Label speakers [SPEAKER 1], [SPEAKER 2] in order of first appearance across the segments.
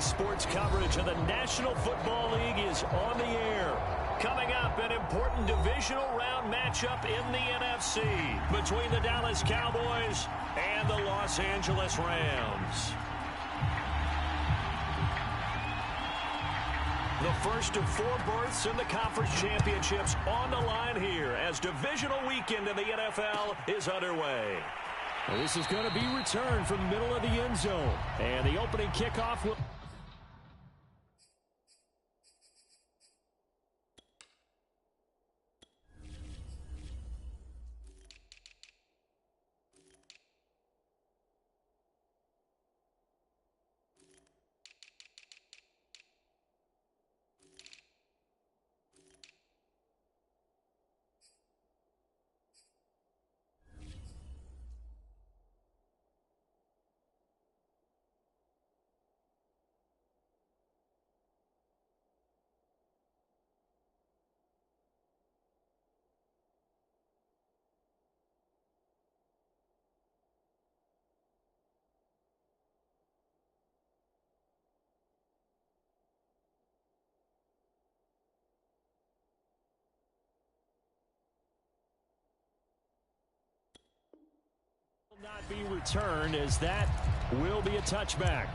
[SPEAKER 1] sports coverage of the National Football League is on the air. Coming up, an important divisional round matchup in the NFC between the Dallas Cowboys and the Los Angeles Rams. The first of 4 berths in the conference championships on the line here as divisional weekend in the NFL is underway.
[SPEAKER 2] Well, this is going to be returned from the middle of the end zone. And the opening kickoff will... not be returned as that will be a touchback.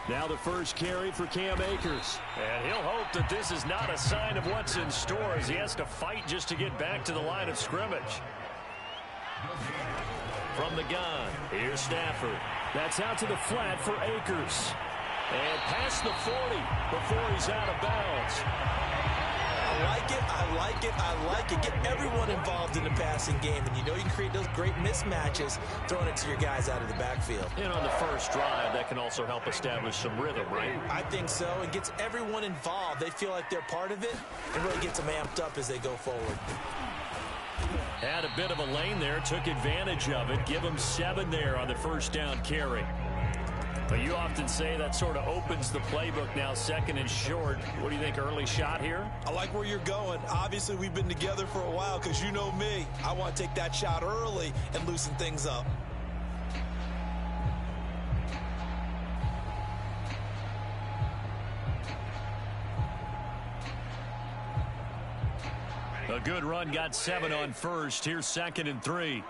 [SPEAKER 2] Now the first carry for Cam Akers.
[SPEAKER 1] And he'll hope that this is not a sign of what's in store as he has to fight just to get back to the line of scrimmage. From the gun, here's Stafford.
[SPEAKER 2] That's out to the flat for Akers.
[SPEAKER 1] And past the 40 before he's out of bounds.
[SPEAKER 3] I like it, I like it, I like it. Get everyone involved in the passing game. And you know you can create those great mismatches throwing it to your guys out of the backfield.
[SPEAKER 1] And on the first drive, that can also help establish some rhythm, right?
[SPEAKER 3] I think so. It gets everyone involved. They feel like they're part of it and really gets them amped up as they go forward.
[SPEAKER 1] Had a bit of a lane there, took advantage of it. Give him 7 there on the first down carry. But you often say that sort of opens the playbook now, second and short. What do you think, early shot here?
[SPEAKER 3] I like where you're going. Obviously, we've been together for a while because you know me. I want to take that shot early and loosen things up.
[SPEAKER 1] A good run, got 7 on first. Here's 2nd and 3.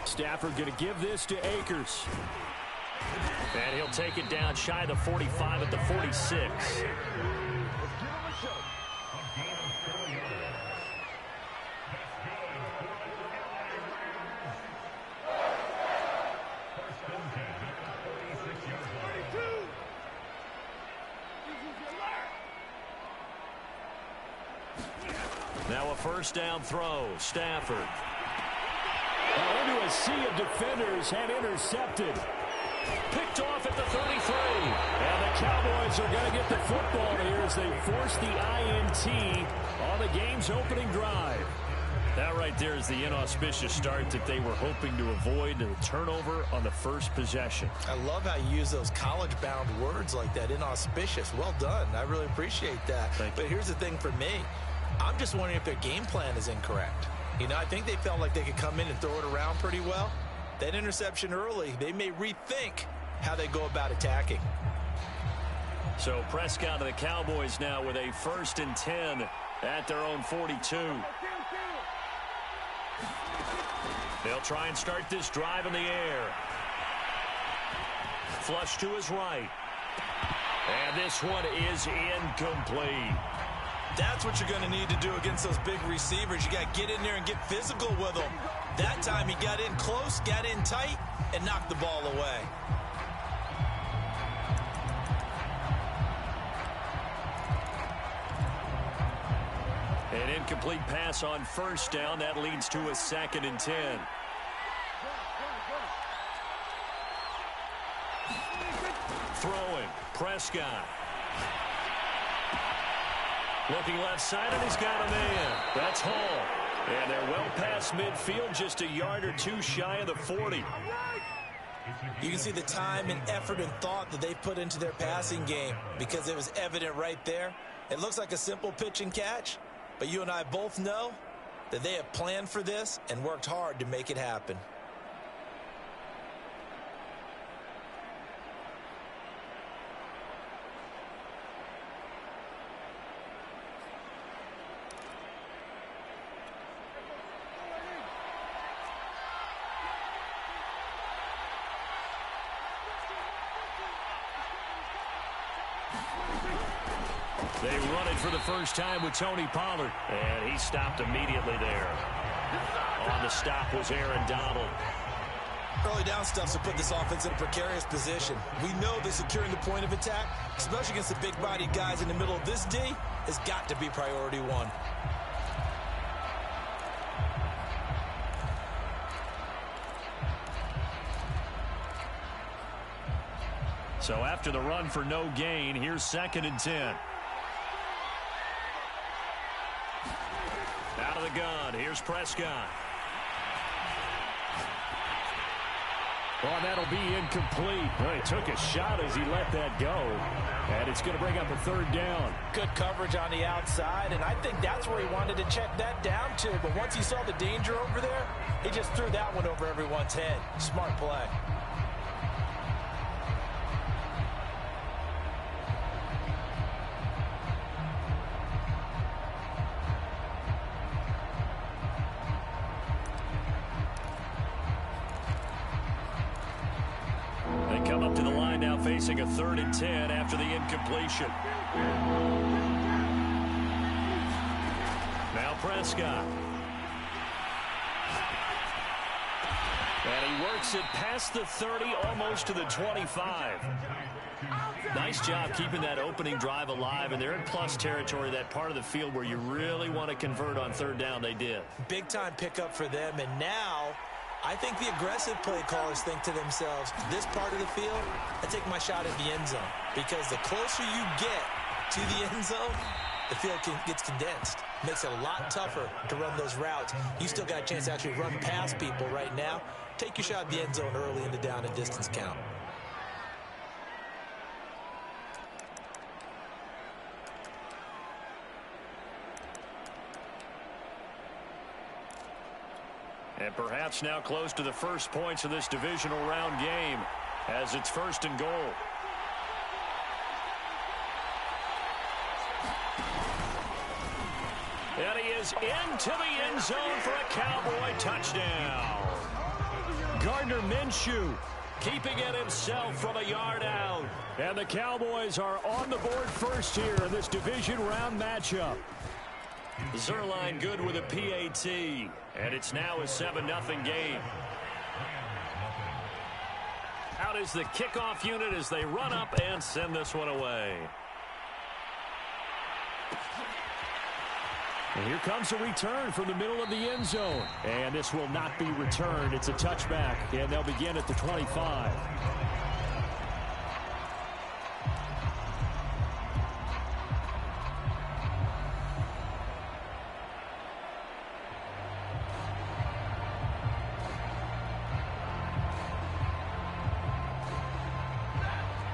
[SPEAKER 2] Stafford going to give this to Akers.
[SPEAKER 1] And he'll take it down shy of the 45 at the 46. Now a first down throw. Stafford.
[SPEAKER 2] Into a sea of defenders and intercepted.
[SPEAKER 1] Picked off at the 33.
[SPEAKER 2] And the Cowboys are going to get the football here as they force the INT on the game's opening drive.
[SPEAKER 1] That right there is the inauspicious start that they were hoping to avoid, the turnover on the first possession.
[SPEAKER 3] I love how you use those college-bound words like that, inauspicious. Well done. I really appreciate that. But here's the thing for me. I'm just wondering if their game plan is incorrect. You know, I think they felt like they could come in and throw it around pretty well. That interception early, they may rethink how they go about attacking.
[SPEAKER 1] So Prescott and the Cowboys now with a 1st and 10 at their own 42. They'll try and start this drive in the air. Flush to his right. And this one is incomplete.
[SPEAKER 3] That's what you're going to need to do against those big receivers. You got to get in there and get physical with them. That time he got in close, got in tight, and knocked the ball away.
[SPEAKER 1] An incomplete pass on first down. That leads to a 2nd and 10. Throwing. Prescott. Looking left side, and he's got a man. That's Hall. And they're well past midfield, just a yard or two shy of the 40.
[SPEAKER 3] You can see the time and effort and thought that they put into their passing game because it was evident right there. It looks like a simple pitch and catch, but you and I both know that they have planned for this and worked hard to make it happen.
[SPEAKER 1] They run it for the first time with Tony Pollard. And he stopped immediately there. On the stop was Aaron Donald.
[SPEAKER 3] Early down stuff to put this offense in a precarious position. We know that securing the point of attack, especially against the big-bodied guys in the middle of this D, has got to be priority one.
[SPEAKER 1] So after the run for no gain, here's 2nd and 10. Out of the gun, here's Prescott.
[SPEAKER 2] Well, that'll be incomplete. Well, he took a shot as he let that go. And it's going to bring up a 3rd down.
[SPEAKER 3] Good coverage on the outside, and I think that's where he wanted to check that down to. But once he saw the danger over there, he just threw that one over everyone's head. Smart play.
[SPEAKER 1] Facing a 3rd and 10 after the incompletion. Now Prescott. And he works it past the 30, almost to the 25. Nice job keeping that opening drive alive, and they're in plus territory, that part of the field where you really want to convert on 3rd down. They did.
[SPEAKER 3] Big time pickup for them, and now I think the aggressive play callers think to themselves, this part of the field, I take my shot at the end zone. Because the closer you get to the end zone, the field gets condensed. Makes it a lot tougher to run those routes. You still got a chance to actually run past people right now. Take your shot at the end zone early in the down and distance count.
[SPEAKER 1] And perhaps now close to the first points of this divisional round game as it's 1st and goal. And he is into the end zone for a Cowboy touchdown. Gardner Minshew keeping it himself from a yard out.
[SPEAKER 2] And the Cowboys are on the board first here in this division round matchup.
[SPEAKER 1] Zerline good with a PAT, and it's now a 7-0 game. Out is the kickoff unit as they run up and send this one away.
[SPEAKER 2] And here comes a return from the middle of the end zone. And this will not be returned. It's a touchback, and they'll begin at the 25.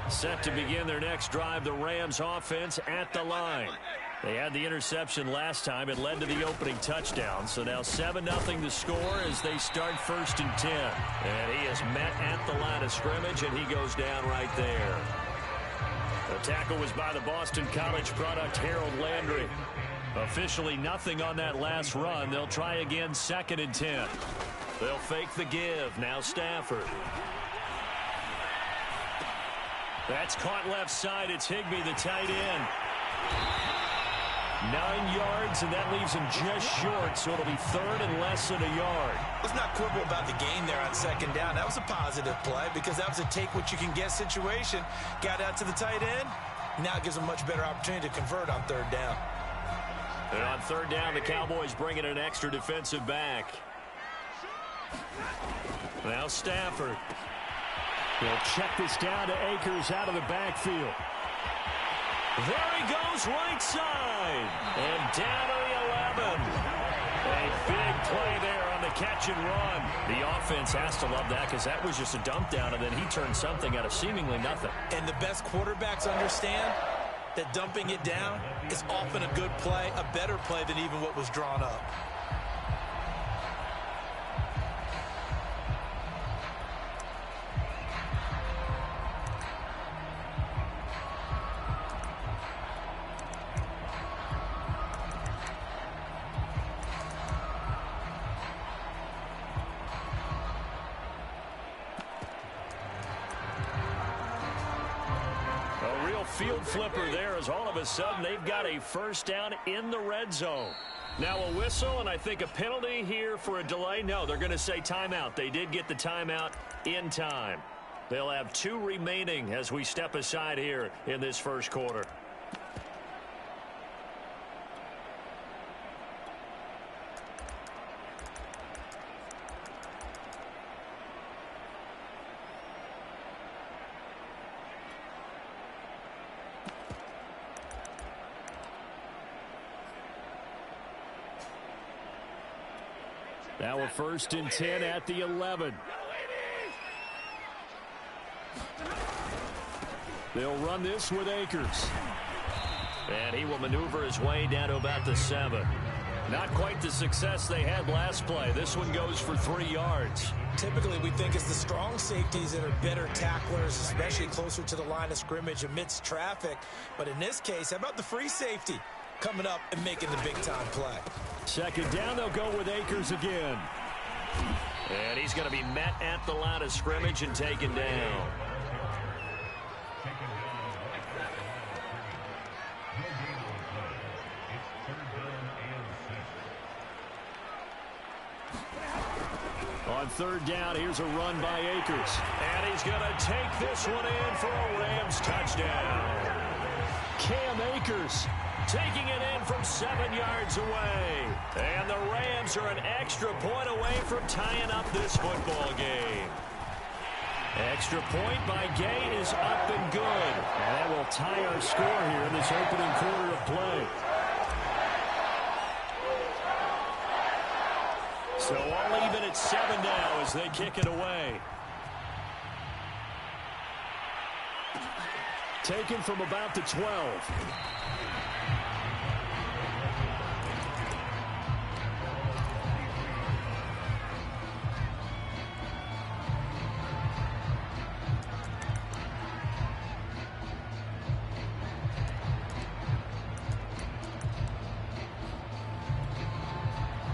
[SPEAKER 1] Set to begin their next drive, the Rams offense at the line. They had the interception last time. It led to the opening touchdown. So now 7-0 the score as they start 1st and 10. And he is met at the line of scrimmage, and he goes down right there. The tackle was by the Boston College product, Harold Landry. Officially nothing on that last run. They'll try again 2nd and 10. They'll fake the give. Now Stafford. That's caught left side. It's Higbee, the tight end. 9 yards, and that leaves him just short, so it'll be third and less than a yard.
[SPEAKER 3] Let's not quibble about the gain there on second down. That was a positive play because that was a take-what-you-can-get situation. Got out to the tight end. Now it gives them a much better opportunity to convert on third down.
[SPEAKER 1] And on third down, the Cowboys bring in an extra defensive back. Now Stafford.
[SPEAKER 2] They'll check this down to Akers out of the backfield.
[SPEAKER 1] There he goes right side. And down to the 11. A big play there on the catch and run. The offense has to love that because that was just a dump down, and then he turned something out of seemingly nothing.
[SPEAKER 3] And the best quarterbacks understand that dumping it down is often a good play, a better play than even what was drawn up.
[SPEAKER 1] Field flipper there as all of a sudden they've got a first down in the red zone. Now a whistle and I think a penalty here for a delay. No, they're going to say timeout. They did get the timeout in time. They'll have 2 remaining as we step aside here in this first quarter.
[SPEAKER 2] Now a 1st and 10 at the 11. They'll run this with Akers.
[SPEAKER 1] And he will maneuver his way down to about the 7. Not quite the success they had last play. This one goes for 3 yards.
[SPEAKER 3] Typically, we think it's the strong safeties that are better tacklers, especially closer to the line of scrimmage amidst traffic. But in this case, how about the free safety coming up and making the big-time play?
[SPEAKER 2] Second down, they'll go with Akers again.
[SPEAKER 1] And he's going to be met at the line of scrimmage and taken down.
[SPEAKER 2] On third down, here's a run by Akers.
[SPEAKER 1] And he's going to take this one in for a Rams touchdown.
[SPEAKER 2] Cam Akers
[SPEAKER 1] taking it in from 7 yards away. And the Rams are an extra point away from tying up this football game. Extra point by Gay is up and good.
[SPEAKER 2] And that will tie our score here in this opening quarter of play.
[SPEAKER 1] So all even at 7 now as they kick it away.
[SPEAKER 2] Taken from about the 12.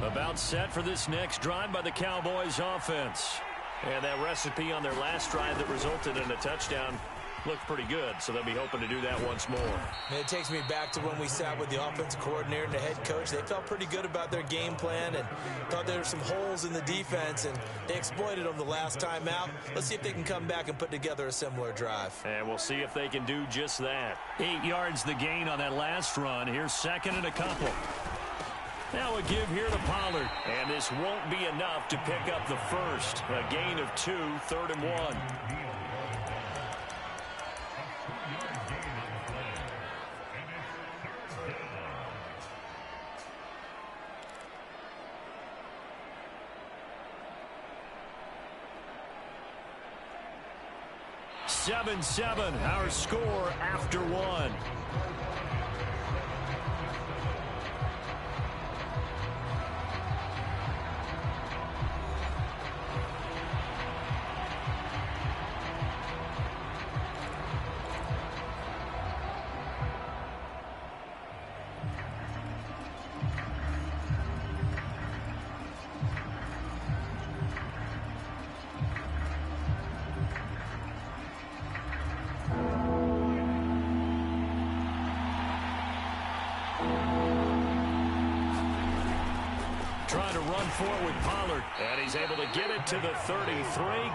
[SPEAKER 1] About set for this next drive by the Cowboys offense. And that recipe on their last drive that resulted in a touchdown looked pretty good, so they'll be hoping to do that once more.
[SPEAKER 3] It takes me back to when we sat with the offensive coordinator and the head coach. They felt pretty good about their game plan and thought there were some holes in the defense, and they exploited them the last time out. Let's see if they can come back and put together a similar drive.
[SPEAKER 1] And we'll see if they can do just that. 8 yards the gain on that last run. Here's second and a couple. Now a give here to Pollard. And this won't be enough to pick up the first. A gain of 2, 3rd and 1. Seven, our score after 1. trying to run for it with Pollard. And he's able to get it to the 33.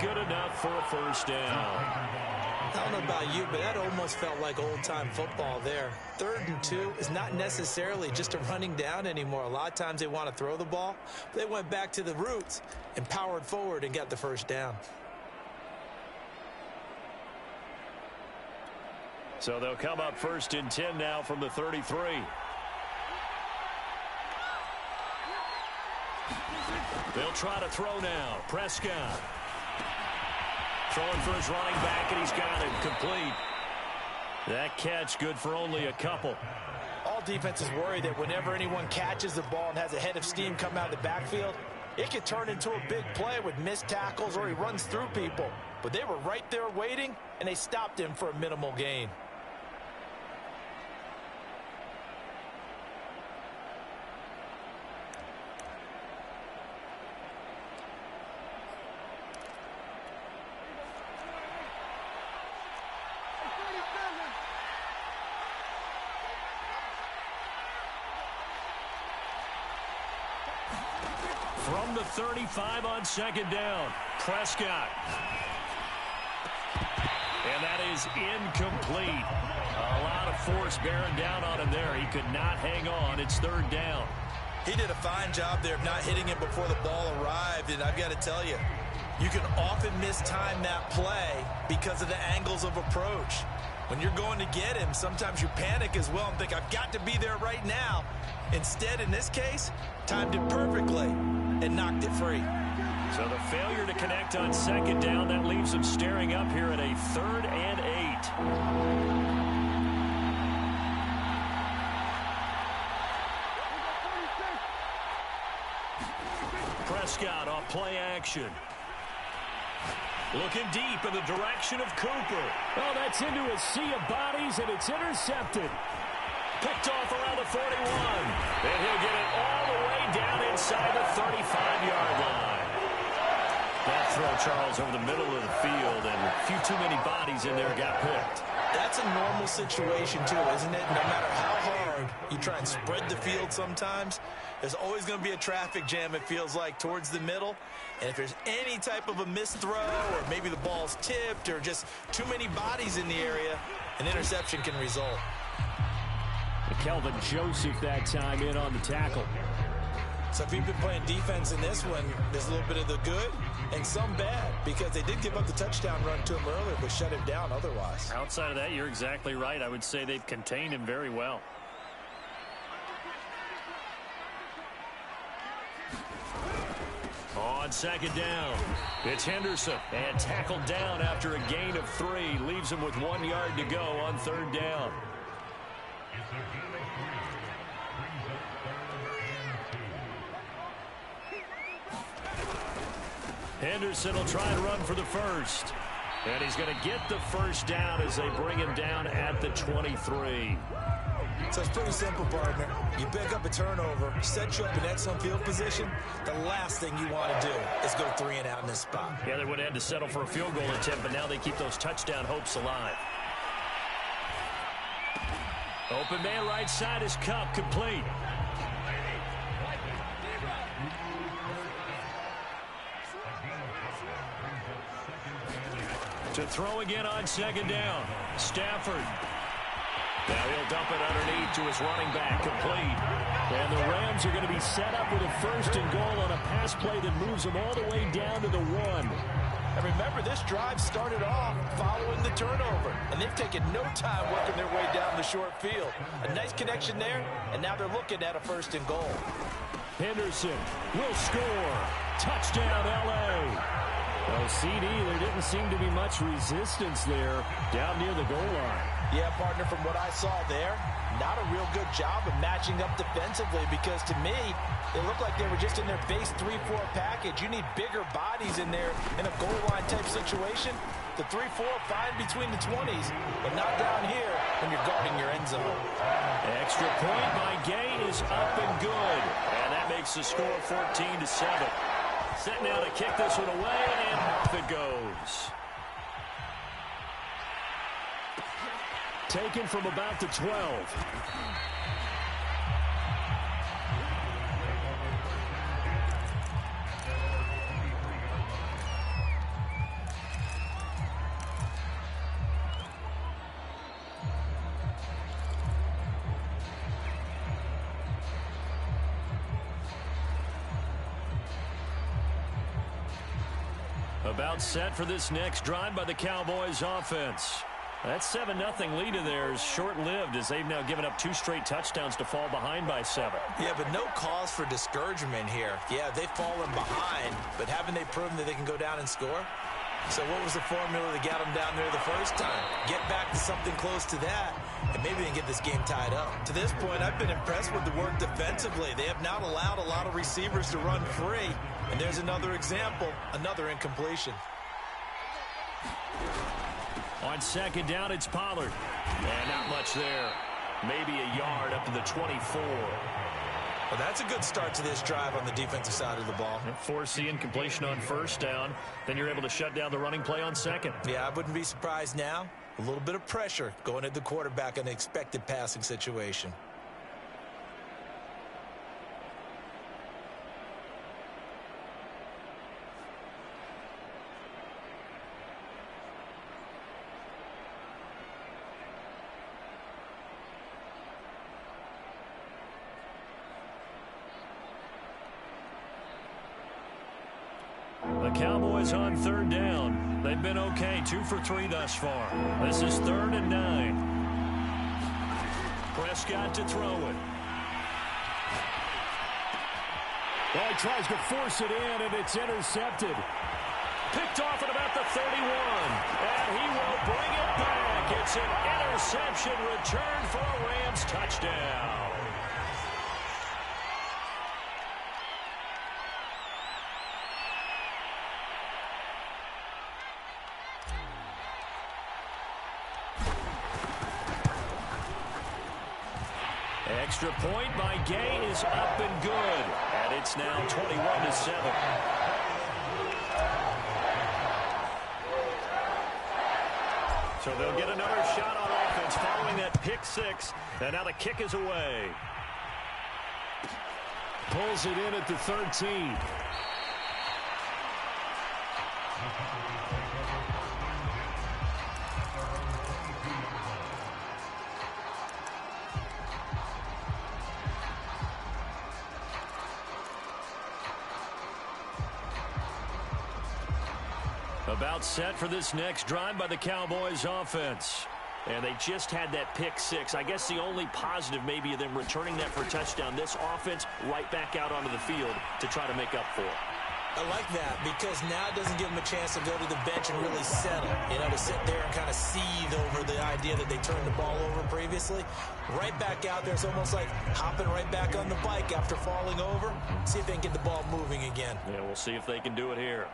[SPEAKER 1] Good enough for a first down.
[SPEAKER 3] I don't know about you, but that almost felt like old-time football there. 3rd and 2 is not necessarily just a running down anymore. A lot of times they want to throw the ball. They went back to the roots and powered forward and got the first down.
[SPEAKER 1] So they'll come up 1st and 10 now from the 33. They'll try to throw now. Prescott. Throwing for his running back, and he's got it complete. That catch good for only a couple.
[SPEAKER 3] All defenses worry that whenever anyone catches the ball and has a head of steam come out of the backfield, it could turn into a big play with missed tackles or he runs through people. But they were right there waiting, and they stopped him for a minimal gain.
[SPEAKER 1] From the 35 on 2nd down, Prescott. And that is incomplete. A lot of force bearing down on him there. He could not hang on. It's 3rd down.
[SPEAKER 3] He did a fine job there of not hitting him before the ball arrived, and I've got to tell you, you can often mistime that play because of the angles of approach. When you're going to get him, sometimes you panic as well and think, I've got to be there right now. Instead, in this case, timed it perfectly and knocked it free.
[SPEAKER 1] So the failure to connect on 2nd down, that leaves him staring up here at a 3rd and 8. Prescott off play action. Looking deep in the direction of Cooper.
[SPEAKER 2] Oh, that's into a sea of bodies, and it's intercepted.
[SPEAKER 1] Picked off around the 41. And he'll get it all the way down inside the 35-yard line. That throw, Charles, over the middle of the field, and a few too many bodies in there got picked.
[SPEAKER 3] That's a normal situation, too, isn't it? No matter how hard you try and spread the field sometimes, there's always going to be a traffic jam, it feels like, towards the middle. And if there's any type of a missed throw, or maybe the ball's tipped, or just too many bodies in the area, an interception can result.
[SPEAKER 2] Kelvin Joseph that time in on the tackle.
[SPEAKER 3] So if you've been playing defense in this one, there's a little bit of the good and some bad, because they did give up the touchdown run to him earlier, but shut him down otherwise.
[SPEAKER 1] Outside of that, you're exactly right. I would say they've contained him very well. On 2nd down, it's Henderson, and tackled down after a gain of 3. Leaves him with 1 yard to go on 3rd down. Henderson will try and run for the first. And he's going to get the first down as they bring him down at the 23.
[SPEAKER 3] So it's pretty simple, partner. You pick up a turnover, set you up in excellent field position. The last thing you want to do is go 3 and out in this spot.
[SPEAKER 1] Yeah, they would have had to settle for a field goal attempt, but now they keep those touchdown hopes alive. Open man right side is Cup, complete. To throw again on 2nd down. Stafford. Now he'll dump it underneath to his running back, complete.
[SPEAKER 2] And the Rams are going to be set up with a 1st and goal on a pass play that moves them all the way down to the 1.
[SPEAKER 3] And remember, this drive started off following the turnover, and they've taken no time working their way down the short field. A nice connection there, and now they're looking at a 1st and goal.
[SPEAKER 2] Henderson will score. Touchdown, L.A. Oh, CD, there didn't seem to be much resistance there down near the goal line.
[SPEAKER 3] Yeah, partner, from what I saw there, not a real good job of matching up defensively, because to me, it looked like they were just in their base 3-4 package. You need bigger bodies in there in a goal line type situation. The 3-4 fine between the 20s, but not down here when you're guarding your end zone.
[SPEAKER 1] Extra point by Gay is up and good. And that makes the score 14-7. Set now to kick this one away, and off it goes.
[SPEAKER 2] Taken from about the 12.
[SPEAKER 1] About set for this next drive by the Cowboys offense. That 7-0 lead of theirs short-lived as they've now given up 2 straight touchdowns to fall behind by 7.
[SPEAKER 3] Yeah, but no cause for discouragement here. Yeah, they've fallen behind, but haven't they proven that they can go down and score? So what was the formula that got them down there the first time? Get back to something close to that, and maybe they can get this game tied up. To this point, I've been impressed with the work defensively. They have not allowed a lot of receivers to run free. And there's another example, another incompletion.
[SPEAKER 1] On second down, it's Pollard. And not much there. Maybe a yard up to the 24.
[SPEAKER 3] Well, that's a good start to this drive on the defensive side of the ball.
[SPEAKER 1] Force the incompletion on first down. Then you're able to shut down the running play on second.
[SPEAKER 3] Yeah, I wouldn't be surprised now. A little bit of pressure going at the quarterback in an expected passing situation.
[SPEAKER 1] The Cowboys on third down. They've been okay, 2 for 3 thus far. This is 3rd and 9. Prescott to throw it.
[SPEAKER 2] Well, he tries to force it in, and it's intercepted.
[SPEAKER 1] Picked off at about the 31. And he will bring it back. It's an interception return for a Rams touchdown. Extra point by Gay is up and good. And it's now 21-7. So they'll get another shot on offense following that pick 6. And now the kick is away.
[SPEAKER 2] Pulls it in at the 13.
[SPEAKER 1] About set for this next drive by the Cowboys offense. And they just had that pick 6. I guess the only positive maybe of them returning that for a touchdown. This offense right back out onto the field to try to make up for it.
[SPEAKER 3] I like that because now it doesn't give them a chance to go to the bench and really settle. You know, to sit there and kind of seethe over the idea that they turned the ball over previously. Right back out there. It's almost like hopping right back on the bike after falling over. See if they can get the ball moving again.
[SPEAKER 1] Yeah, we'll see if they can do it here.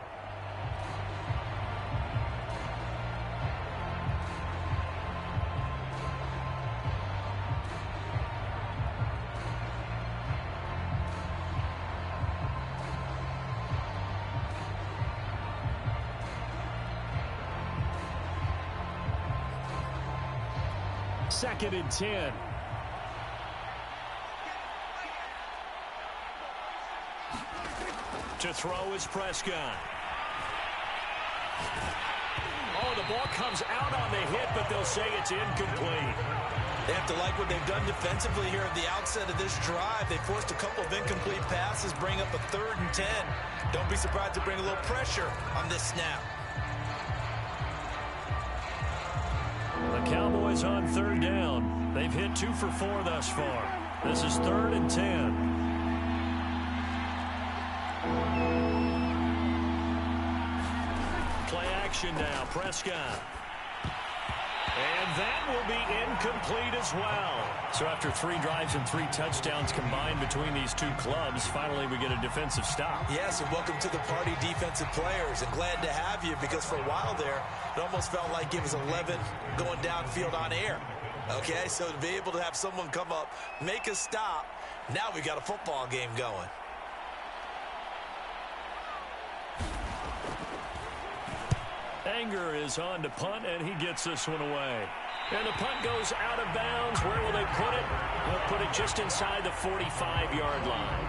[SPEAKER 2] Second and 10.
[SPEAKER 1] To throw is Prescott. Oh, the ball comes out on the hit, but they'll say it's incomplete.
[SPEAKER 3] They have to like what they've done defensively here at the outset of this drive. They forced a couple of incomplete passes, bring up a 3rd and 10. Don't be surprised to bring a little pressure on this snap.
[SPEAKER 1] The Cowboys on 3rd down. They've hit 2 for 4 thus far. This is 3rd and 10. Play action now, Prescott. And that will be incomplete as well. So after 3 drives and 3 touchdowns combined between these two clubs, finally we get a defensive stop.
[SPEAKER 3] Yes, and welcome to the party, defensive players. And glad to have you because for a while there, it almost felt like it was 11 going downfield on air. Okay, so to be able to have someone come up, make a stop, now we got a football game going.
[SPEAKER 1] Anger is on to punt, and he gets this one away. And the punt goes out of bounds. Where will they put it? They'll put it just inside the 45-yard line.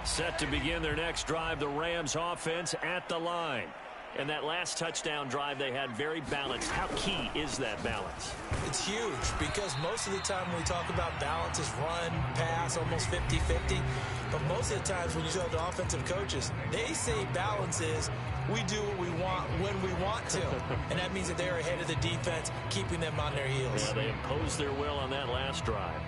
[SPEAKER 1] Set to begin their next drive, the Rams offense at the line. And that last touchdown drive they had very balanced. How key is that balance?
[SPEAKER 3] It's huge because most of the time when we talk about balance is run, pass, almost 50-50. But most of the times when you talk to offensive coaches, they say balance is we do what we want when we want to. And that means that they're ahead of the defense, keeping them on their heels.
[SPEAKER 1] Yeah, they imposed their will on that last drive.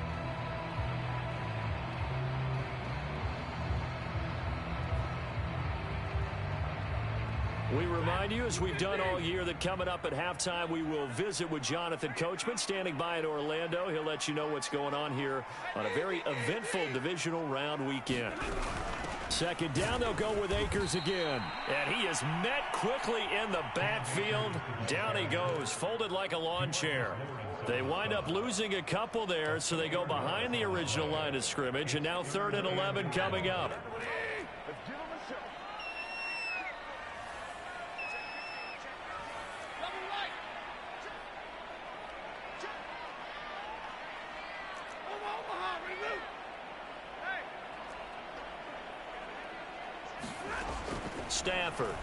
[SPEAKER 1] We remind you, as we've done all year, that coming up at halftime, we will visit with Jonathan Coachman, standing by in Orlando. He'll let you know what's going on here on a very eventful divisional round weekend. Second down, they'll go with Akers again. And he is met quickly in the backfield. Down he goes, folded like a lawn chair. They wind up losing a couple there, so they go behind the original line of scrimmage, and now 3rd and 11 coming up. Stafford.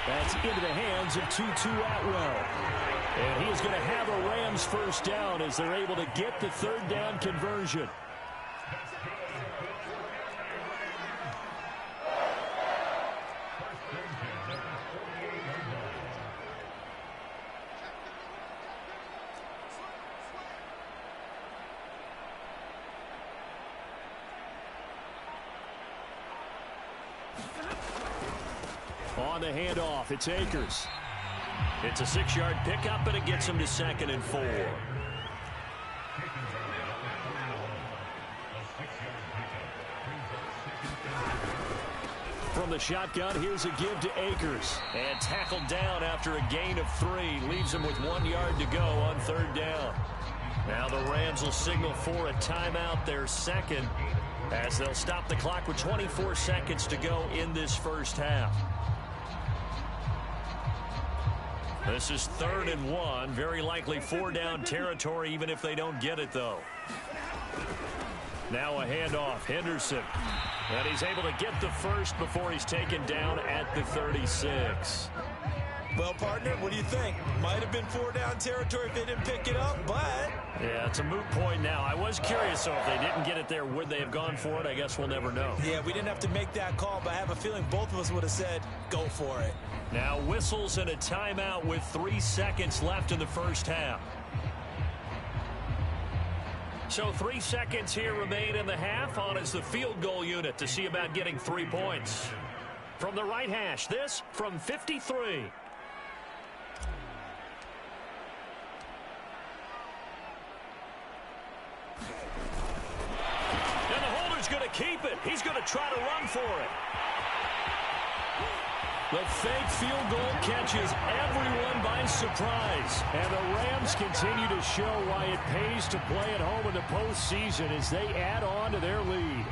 [SPEAKER 1] That's into the hands of Tutu Atwell. And he is going to have a Rams first down as they're able to get the 3rd down conversion. On the handoff, it's Akers. It's a 6-yard pickup, and it gets him to 2nd and 4. From the shotgun, here's a give to Akers. And tackled down after a gain of 3. Leaves him with 1 yard to go on 3rd down. Now the Rams will signal for a timeout, their second, as they'll stop the clock with 24 seconds to go in this first half. This is 3rd and 1. Very likely 4-down territory, even if they don't get it, though. Now a handoff. Henderson. And he's able to get the first before he's taken down at the 36.
[SPEAKER 3] Well, partner, what do you think? Might have been 4-down territory if they didn't pick it up, but...
[SPEAKER 1] Yeah, it's a moot point now. I was curious, so if they didn't get it there, would they have gone for it? I guess we'll never know.
[SPEAKER 3] Yeah, we didn't have to make that call, but I have a feeling both of us would have said, go for it.
[SPEAKER 1] Now whistles and a timeout with 3 seconds left in the first half. So 3 seconds here remain in the half. On is the field goal unit to see about getting 3 points. From the right hash, this from 53. And the holder's going to keep it. He's going to try to run for it. The fake field goal catches everyone by surprise. And the Rams continue to show why it pays to play at home in the postseason as they add on to their lead.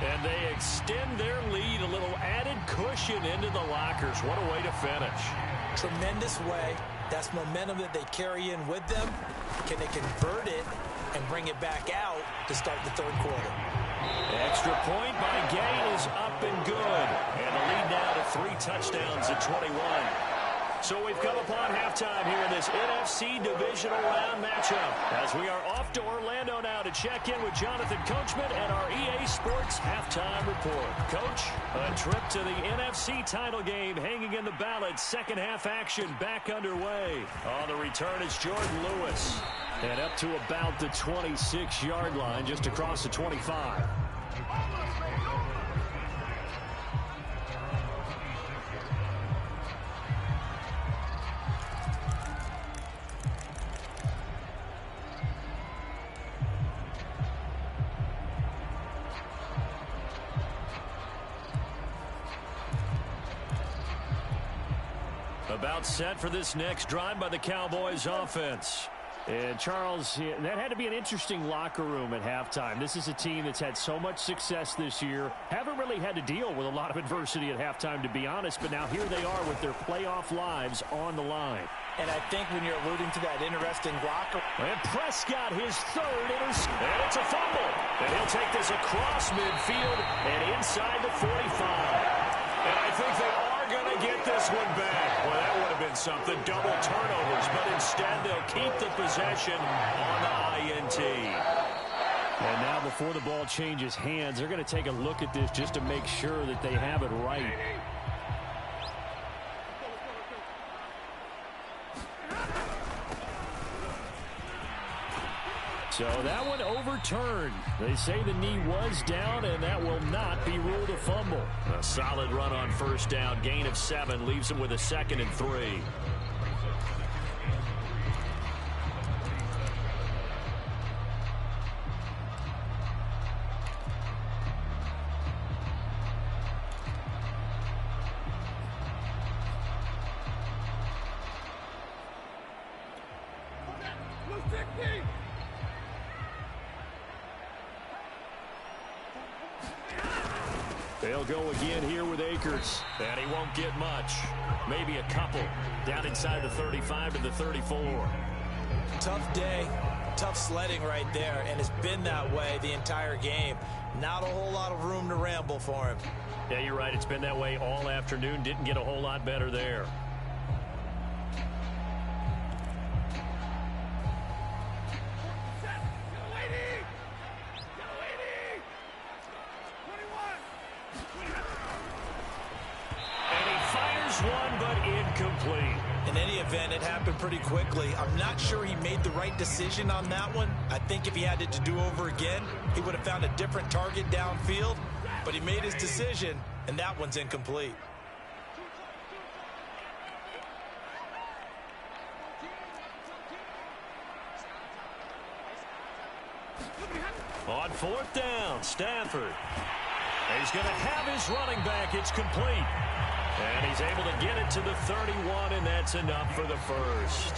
[SPEAKER 1] And they extend their lead, a little added cushion into the lockers. What a way to finish.
[SPEAKER 3] Tremendous way. That's momentum that they carry in with them. Can they convert it and bring it back out to start the 3rd quarter?
[SPEAKER 1] Extra point by Gay is up and good. And the lead now to 3 touchdowns at 21. So we've come upon halftime here in this NFC divisional round matchup. As we are off to Orlando now to check in with Jonathan Coachman and our EA Sports halftime report. Coach, a trip to the NFC title game hanging in the balance. Second half action back underway. On the return, it's Jordan Lewis. And up to about the 26-yard line, just across the 25. About set for this next drive by the Cowboys offense. And Charles, that had to be an interesting locker room at halftime. This is a team that's had so much success this year. Haven't really had to deal with a lot of adversity at halftime, to be honest. But now here they are with their playoff lives on the line.
[SPEAKER 3] And I think when you're alluding to that interesting locker.
[SPEAKER 1] And Prescott, his 3rd interception. And it's a fumble. And he'll take this across midfield and inside the 45. And I think they are going to get this one back. Well, that would have been something. Double turnovers, but instead they'll keep the possession on the INT.
[SPEAKER 2] And now before the ball changes hands, they're going to take a look at this just to make sure that they have it right. So that one overturned. They say the knee was down, and that will not be ruled a fumble.
[SPEAKER 1] A solid run on first down. Gain of 7 leaves them with a 2nd and 3.
[SPEAKER 2] They'll go again here with Akers.
[SPEAKER 1] And he won't get much. Maybe a couple. Down inside the 35 to the 34.
[SPEAKER 3] Tough day. Tough sledding right there. And it's been that way the entire game. Not a whole lot of room to ramble for him.
[SPEAKER 1] Yeah, you're right. It's been that way all afternoon. Didn't get a whole lot better there. One, but incomplete.
[SPEAKER 3] In any event, it happened pretty quickly. I'm not sure he made the right decision on that one. I think if he had it to do over again, he would have found a different target downfield. But he made his decision, and that one's incomplete.
[SPEAKER 1] On 4th down, Stafford. He's going to have his running back. It's complete. And he's able to get it to the 31, and that's enough for the first.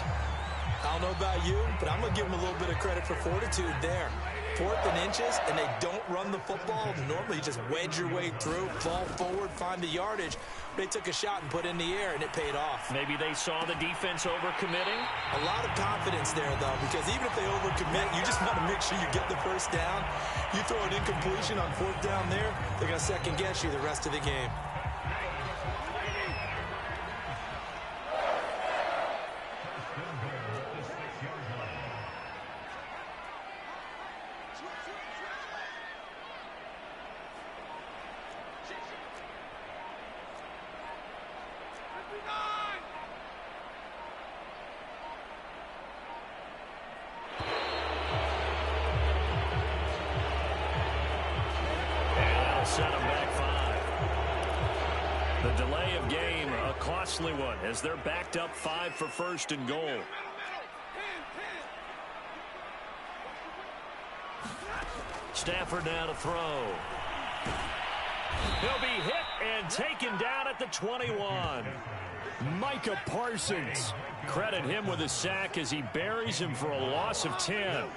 [SPEAKER 3] I don't know about you, but I'm going to give him a little bit of credit for fortitude there. 4th and inches, and they don't run the football. Normally, you just wedge your way through, fall forward, find the yardage. They took a shot and put it in the air, and it paid off.
[SPEAKER 1] Maybe they saw the defense overcommitting.
[SPEAKER 3] A lot of confidence there, though, because even if they overcommit, you just want to make sure you get the first down. You throw an incompletion on 4th down there, they're going to second-guess you the rest of the game.
[SPEAKER 1] Set them back 5. The delay of game, a costly one, as they're backed up 5 for 1st and goal. Stafford now to throw. He'll be hit and taken down at the 21.
[SPEAKER 2] Micah Parsons.
[SPEAKER 1] Credit him with a sack as he buries him for a loss of 10.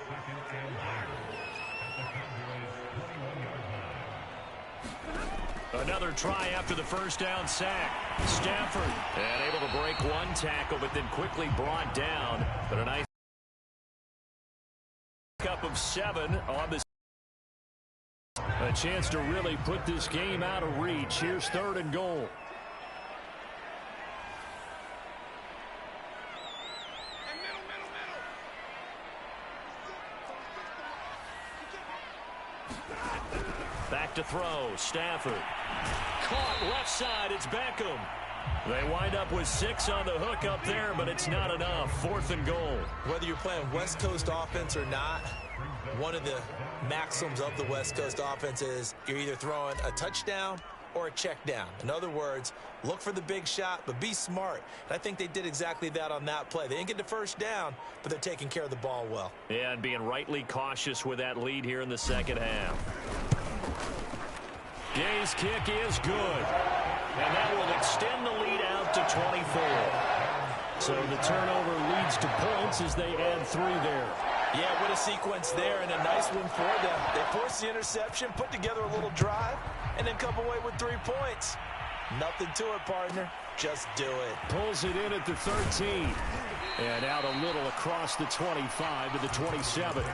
[SPEAKER 1] Another try after the first down sack. Stafford and able to break one tackle, but then quickly brought down. But a nice up of 7 on the.
[SPEAKER 2] A chance to really put this game out of reach. Here's 3rd and goal.
[SPEAKER 1] Back to throw. Stafford. Caught left side. It's Beckham. They wind up with 6 on the hook up there, but it's not enough. 4th and goal.
[SPEAKER 3] Whether you're playing West Coast offense or not, one of the maxims of the West Coast offense is you're either throwing a touchdown or a check down. In other words, look for the big shot, but be smart. And I think they did exactly that on that play. They didn't get the first down, but they're taking care of the ball well.
[SPEAKER 1] Yeah, and being rightly cautious with that lead here in the second half. Gay's kick is good. And that will extend the lead out to 24.
[SPEAKER 2] So the turnover leads to points as they add 3 there.
[SPEAKER 3] Yeah, what a sequence there, and a nice one for them. They forced the interception, put together a little drive, and then come away with 3 points. Nothing to it, partner. Just do it.
[SPEAKER 2] Pulls it in at the 13. And out a little across the 25 to the 27.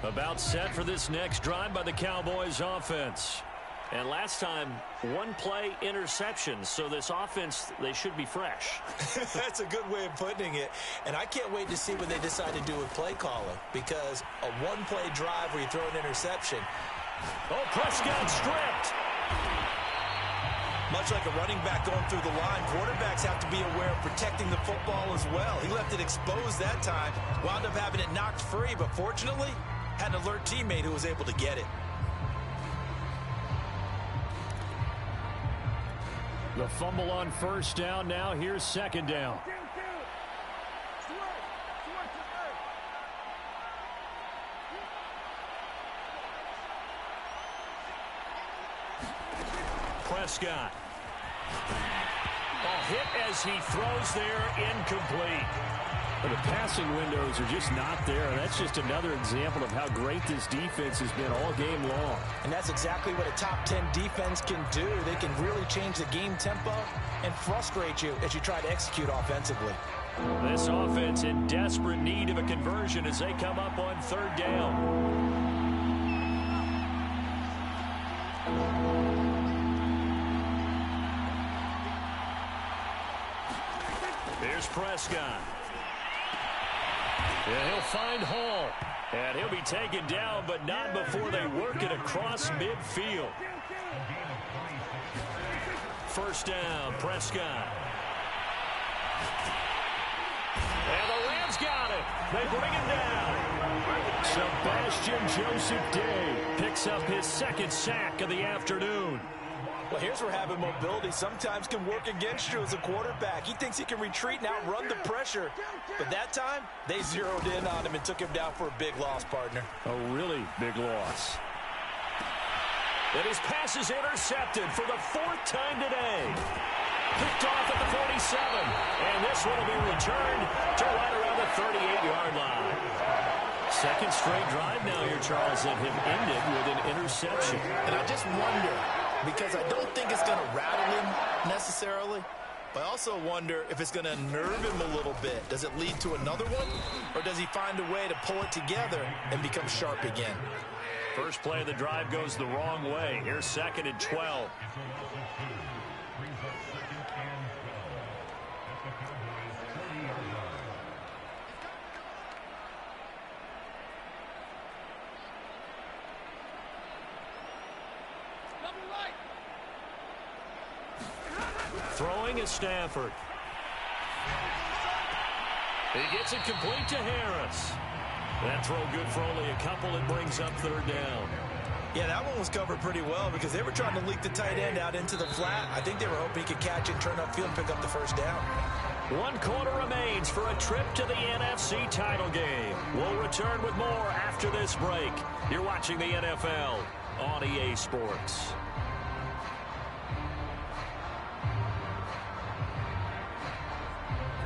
[SPEAKER 1] About set for this next drive by the Cowboys offense. And last time, one play interception. So this offense, they should be fresh.
[SPEAKER 3] That's a good way of putting it. And I can't wait to see what they decide to do with play calling. Because a one-play drive where you throw an interception.
[SPEAKER 1] Oh, Prescott stripped.
[SPEAKER 3] Much like a running back going through the line, quarterbacks have to be aware of protecting the football as well. He left it exposed that time. Wound up having it knocked free. But fortunately, had an alert teammate who was able to get it.
[SPEAKER 2] The fumble on first down. Now here's second down.
[SPEAKER 1] Prescott. A hit as he throws there, incomplete.
[SPEAKER 2] The passing windows are just not there. That's just another example of how great this defense has been all game long.
[SPEAKER 3] And that's exactly what a top 10 defense can do. They can really change the game tempo and frustrate you as you try to execute offensively.
[SPEAKER 1] This offense in desperate need of a conversion as they come up on third down. Here's Prescott. Yeah, he'll find Hall. And he'll be taken down, but not before they work it across midfield. First down, Prescott. And the Rams got it. They bring him down.
[SPEAKER 2] Sebastian Joseph Day
[SPEAKER 1] picks up his second sack of the afternoon.
[SPEAKER 3] Well, here's where having mobility sometimes can work against you as a quarterback. He thinks he can retreat and outrun the pressure. But that time, they zeroed in on him and took him down for a big loss, partner.
[SPEAKER 2] A really big loss.
[SPEAKER 1] And his pass is intercepted for the fourth time today. Picked off at the 47. And this one will be returned to right around the 38-yard line. Second straight drive now here, Charles, that have ended with an interception.
[SPEAKER 3] And I just wonder, because I don't think it's going to rattle him necessarily, but I also wonder if it's going to nerve him a little bit. Does it lead to another one, or does he find a way to pull it together and become sharp again?
[SPEAKER 1] First play of the drive goes the wrong way. Here's second and 12. Throwing is Stafford. He gets it complete to Harris. That throw good for only a couple. It brings up third down.
[SPEAKER 3] Yeah, that one was covered pretty well because they were trying to leak the tight end out into the flat. I think they were hoping he could catch it, turn upfield, and pick up the first down.
[SPEAKER 1] 1 quarter remains for a trip to the NFC title game. We'll return with more after this break. You're watching the NFL on EA Sports.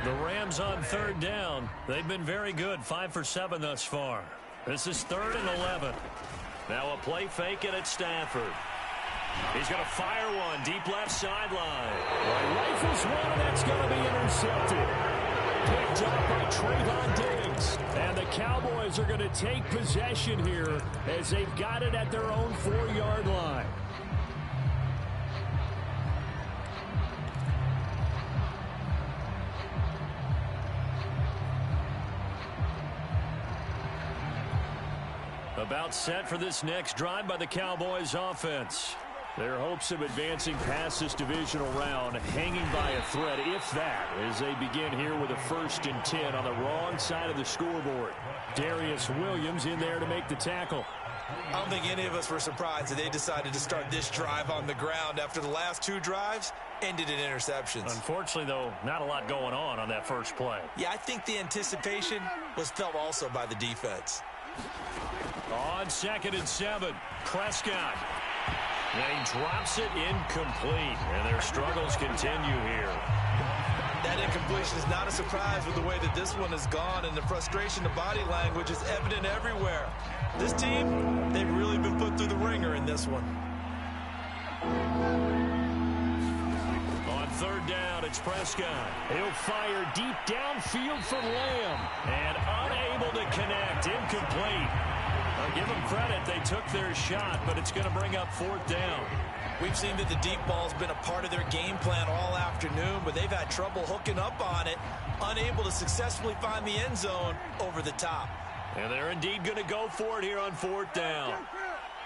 [SPEAKER 1] The Rams on third down. They've been very good, 5 for 7 thus far. This is 3rd and 11. Now a play fake it at Stafford. He's going to fire one deep left sideline.
[SPEAKER 2] Rifles one, and that's going to be intercepted. Picked up by Trayvon Diggs. And the Cowboys are going to take possession here as they've got it at their own 4-yard line.
[SPEAKER 1] About set for this next drive by the Cowboys offense.
[SPEAKER 2] Their hopes of advancing past this divisional round hanging by a thread, if that, as they begin here with a 1st and 10 on the wrong side of the scoreboard. Darius Williams in there to make the tackle.
[SPEAKER 3] I don't think any of us were surprised that they decided to start this drive on the ground after the last 2 drives ended in interceptions.
[SPEAKER 1] Unfortunately, though, not a lot going on that first play.
[SPEAKER 3] Yeah, I think the anticipation was felt also by the defense.
[SPEAKER 1] On 2nd and 7, Prescott. And he drops it incomplete, and their struggles continue here.
[SPEAKER 3] That incompletion is not a surprise with the way that this one has gone, and the frustration, the body language is evident everywhere. This team, they've really been put through the ringer in this one.
[SPEAKER 1] On third down, it's Prescott.
[SPEAKER 2] He'll fire deep downfield for Lamb.
[SPEAKER 1] And unable to connect, incomplete. took their shot, but it's going to bring up 4th down.
[SPEAKER 3] We've seen that the deep ball's been a part of their game plan all afternoon, but they've had trouble hooking up on it, unable to successfully find the end zone over the top.
[SPEAKER 1] And they're indeed going to go for it here on 4th down.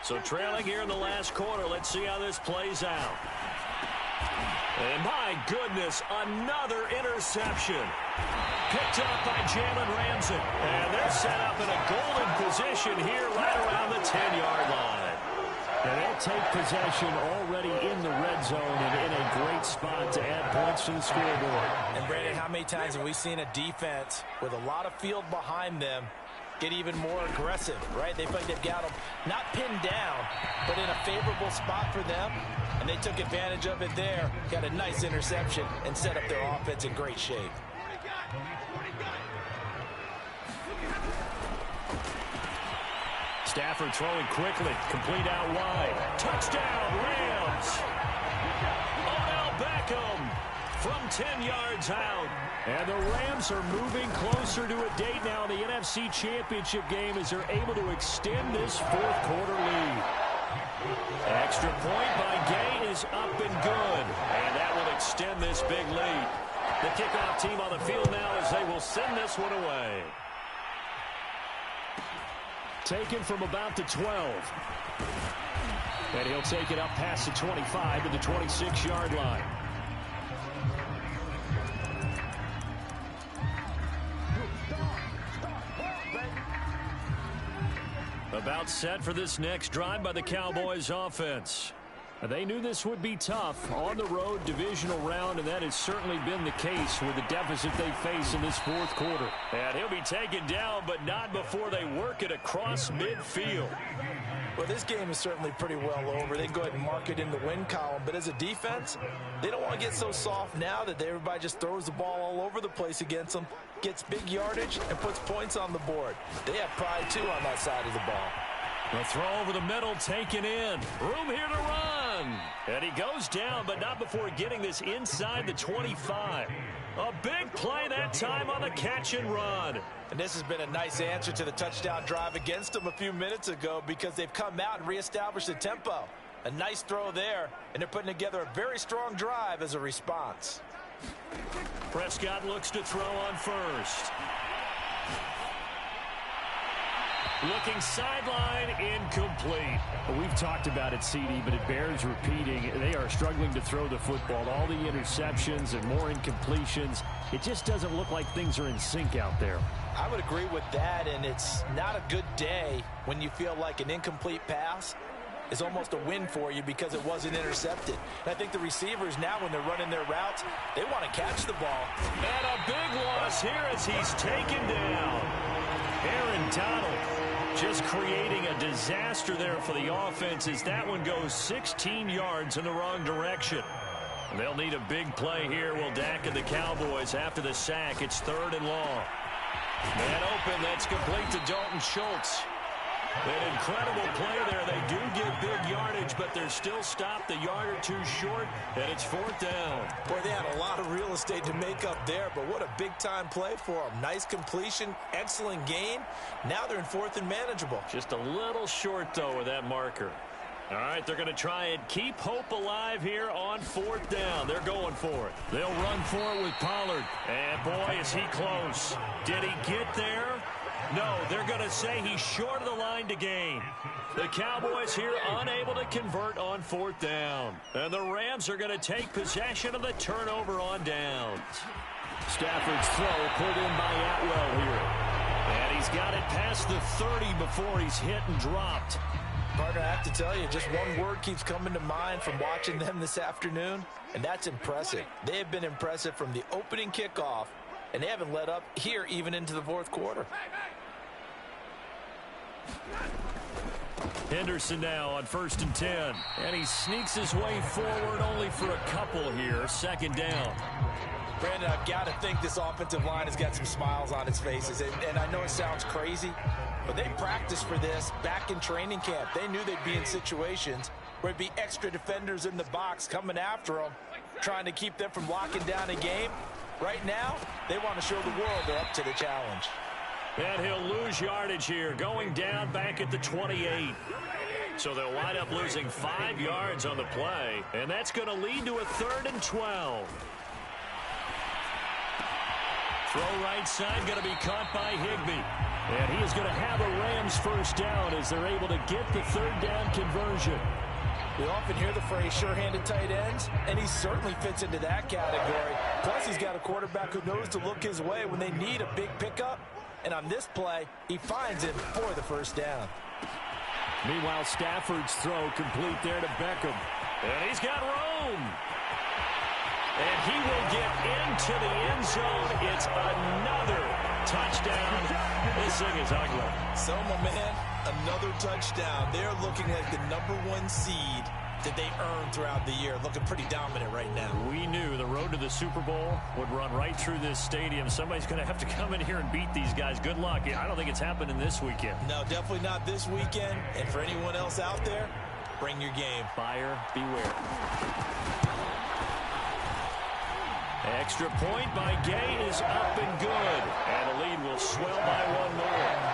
[SPEAKER 1] So trailing here in the last quarter. Let's see how this plays out. And my goodness, another interception. Picked up by Jalen Ramsey. And they're set up in a golden position here right around the 10-yard line.
[SPEAKER 2] And they'll take possession already in the red zone and in a great spot to add points to the scoreboard.
[SPEAKER 3] And Brandon, how many times have we seen a defense with a lot of field behind them get even more aggressive, right? They feel like they've got them not pinned down, but in a favorable spot for them, and they took advantage of it there, got a nice interception, and set up their offense in great shape.
[SPEAKER 1] Stafford throwing quickly, complete out wide. Touchdown, Rams! Odell Beckham from 10 yards out. And the Rams are moving closer to a date now in the NFC Championship game as they're able to extend this 4th quarter lead. Extra point by Gay is up and good. And that will extend this big lead. The kickoff team on the field now as they will send this one away.
[SPEAKER 2] Taken from about the 12. And he'll take it up past the 25 to the 26-yard line.
[SPEAKER 1] About set for this next drive by the Cowboys offense. They knew this would be tough on the road divisional round, and that has certainly been the case with the deficit they face in this 4th quarter. And he'll be taken down, but not before they work it across midfield.
[SPEAKER 3] Well, this game is certainly pretty well over. They can go ahead and mark it in the win column, but as a defense, they don't want to get so soft now that everybody just throws the ball all over the place against them, gets big yardage, and puts points on the board. They have pride, too, on that side of the ball.
[SPEAKER 1] The throw over the middle taken in. Room here to run. And he goes down, but not before getting this inside the 25. A big play that time on the catch and run.
[SPEAKER 3] And this has been a nice answer to the touchdown drive against them a few minutes ago because they've come out and reestablished the tempo. A nice throw there, and they're putting together a very strong drive as a response.
[SPEAKER 1] Prescott looks to throw on first. Looking sideline, incomplete.
[SPEAKER 2] We've talked about it, CD, but it bears repeating. They are struggling to throw the football. All the interceptions and more incompletions. It just doesn't look like things are in sync out there.
[SPEAKER 3] I would agree with that, and it's not a good day when you feel like an incomplete pass is almost a win for you because it wasn't intercepted. And I think the receivers now, when they're running their routes, they want to catch the ball.
[SPEAKER 1] And a big loss here as he's taken down. Aaron Donald just creating a disaster there for the offense as that one goes 16 yards in the wrong direction. They'll need a big play here. Will Dak and the Cowboys after the sack. It's 3rd and long. Man open. That's complete to Dalton Schultz. An incredible play there. They do get big yardage, but they're still stopped a yard or two short, and it's 4th down.
[SPEAKER 3] Boy, they had a lot of real estate to make up there, but what a big-time play for them. Nice completion, excellent gain. Now they're in 4th and manageable.
[SPEAKER 1] Just a little short, though, with that marker. All right, they're going to try and keep hope alive here on 4th down. They're going for it. They'll run for it with Pollard. And, boy, is he close. Did he get there? No, they're going to say he's short of the line to gain. The Cowboys here unable to convert on 4th down. And the Rams are going to take possession of the turnover on downs.
[SPEAKER 2] Stafford's throw pulled in by Atwell here.
[SPEAKER 1] And he's got it past the 30 before he's hit and dropped.
[SPEAKER 3] Partner, I have to tell you, just one word keeps coming to mind from watching them this afternoon, and that's impressive. They have been impressive from the opening kickoff, and they haven't let up here even into the 4th quarter.
[SPEAKER 1] Henderson now on 1st and 10. And he sneaks his way forward only for a couple here. 2nd down.
[SPEAKER 3] Brandon, I've got to think this offensive line has got some smiles on its faces. And I know it sounds crazy, but they practiced for this back in training camp. They knew they'd be in situations where it'd be extra defenders in the box coming after them, trying to keep them from locking down a game. Right now, they want to show the world they're up to the challenge.
[SPEAKER 1] And he'll lose yardage here, going down back at the 28. So they'll wind up losing 5 yards on the play, and that's going to lead to a 3rd and 12. Throw right side, going to be caught by Higbee. And he is going to have a Rams first down as they're able to get the 3rd down conversion.
[SPEAKER 3] We often hear the phrase sure-handed tight ends, and he certainly fits into that category. Plus, he's got a quarterback who knows to look his way when they need a big pickup. And on this play, he finds him for the first down.
[SPEAKER 2] Meanwhile, Stafford's throw complete there to Beckham.
[SPEAKER 1] And he's got room. And he will get into the end zone. It's another touchdown. This thing is ugly.
[SPEAKER 3] So, my man, another touchdown. They're looking like the #1 seed that they earned throughout the year. Looking pretty dominant right now.
[SPEAKER 1] We knew the road to the Super Bowl would run right through this stadium. Somebody's going to have to come in here and beat these guys. Good luck. I don't think it's happening this weekend.
[SPEAKER 3] No, definitely not this weekend. And for anyone else out there, bring your game.
[SPEAKER 1] Buyer beware. Extra point by Gay is up and good. And the lead will swell by 1 more.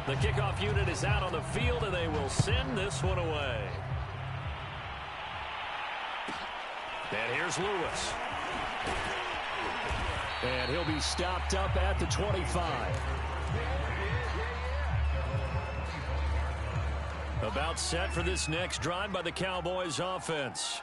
[SPEAKER 1] The kickoff unit is out on the field, and they will send this one away. And here's Lewis.
[SPEAKER 2] And he'll be stopped up at the 25.
[SPEAKER 1] About set for this next drive by the Cowboys offense.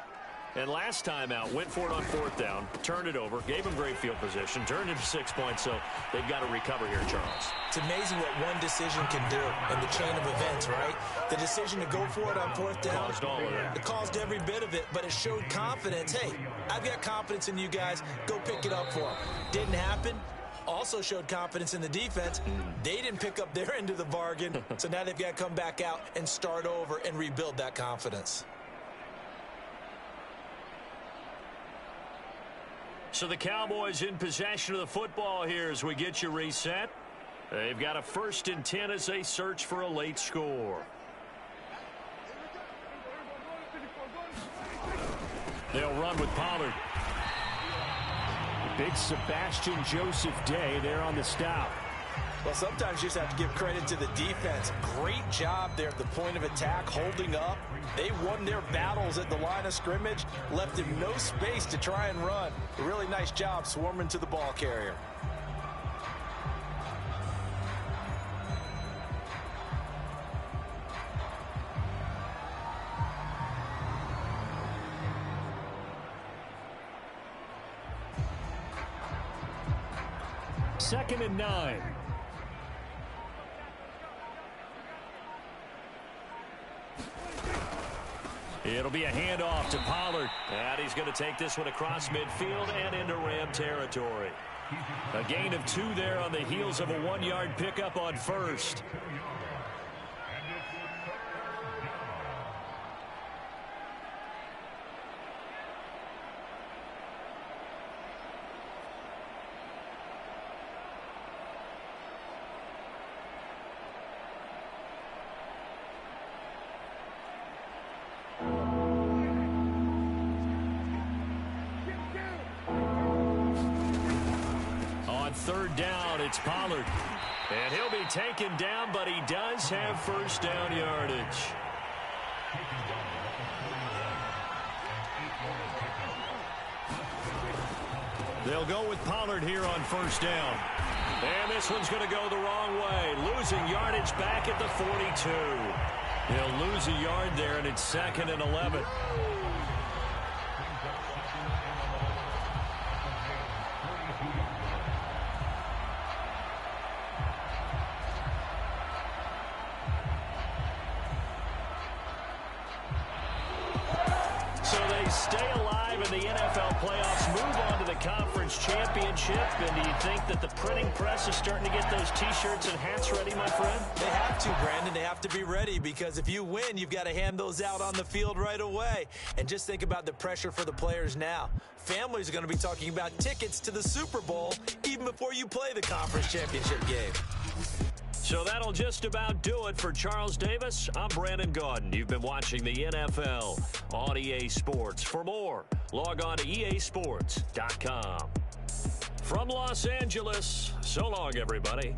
[SPEAKER 1] And last time out, went for it on 4th down, turned it over, gave them great field position, turned it to 6 points, so they've got to recover here, Charles.
[SPEAKER 3] It's amazing what one decision can do in the chain of events, right? The decision to go for it on 4th down.
[SPEAKER 1] Caused all of that.
[SPEAKER 3] It caused every bit of it, but it showed confidence. Hey, I've got confidence in you guys. Go pick it up for them. Didn't happen. Also showed confidence in the defense. They didn't pick up their end of the bargain, so now they've got to come back out and start over and rebuild that confidence.
[SPEAKER 1] So the Cowboys in possession of the football here as we get you reset. They've got a 1st and 10 as they search for a late score. They'll run with Pollard.
[SPEAKER 2] Big Sebastian Joseph Day there on the stop.
[SPEAKER 3] Well, sometimes you just have to give credit to the defense. Great job there at the point of attack, holding up. They won their battles at the line of scrimmage, left him no space to try and run. A really nice job swarming to the ball carrier.
[SPEAKER 2] Second and 9.
[SPEAKER 1] It'll be a handoff to Pollard. And he's going to take this one across midfield and into Ram territory. A gain of 2 there on the heels of a 1-yard pickup on 1st. Third down, it's Pollard. And he'll be taken down, but he does have first down yardage. They'll go with Pollard here on first down. And this one's going to go the wrong way. Losing yardage back at the 42. He'll lose a yard there, and it's 2nd and 11. Stay alive in the NFL playoffs, move on to the conference championship. And do you think that the printing press is starting to get those T-shirts and hats ready, my friend?
[SPEAKER 3] They have to, Brandon. They have to be ready because if you win, you've got to hand those out on the field right away. And just think about the pressure for the players now. Families are going to be talking about tickets to the Super Bowl even before you play the conference championship game.
[SPEAKER 1] So that'll just about do it for Charles Davis. I'm Brandon Gaudin. You've been watching the NFL on EA Sports. For more, log on to easports.com. From Los Angeles, so long, everybody.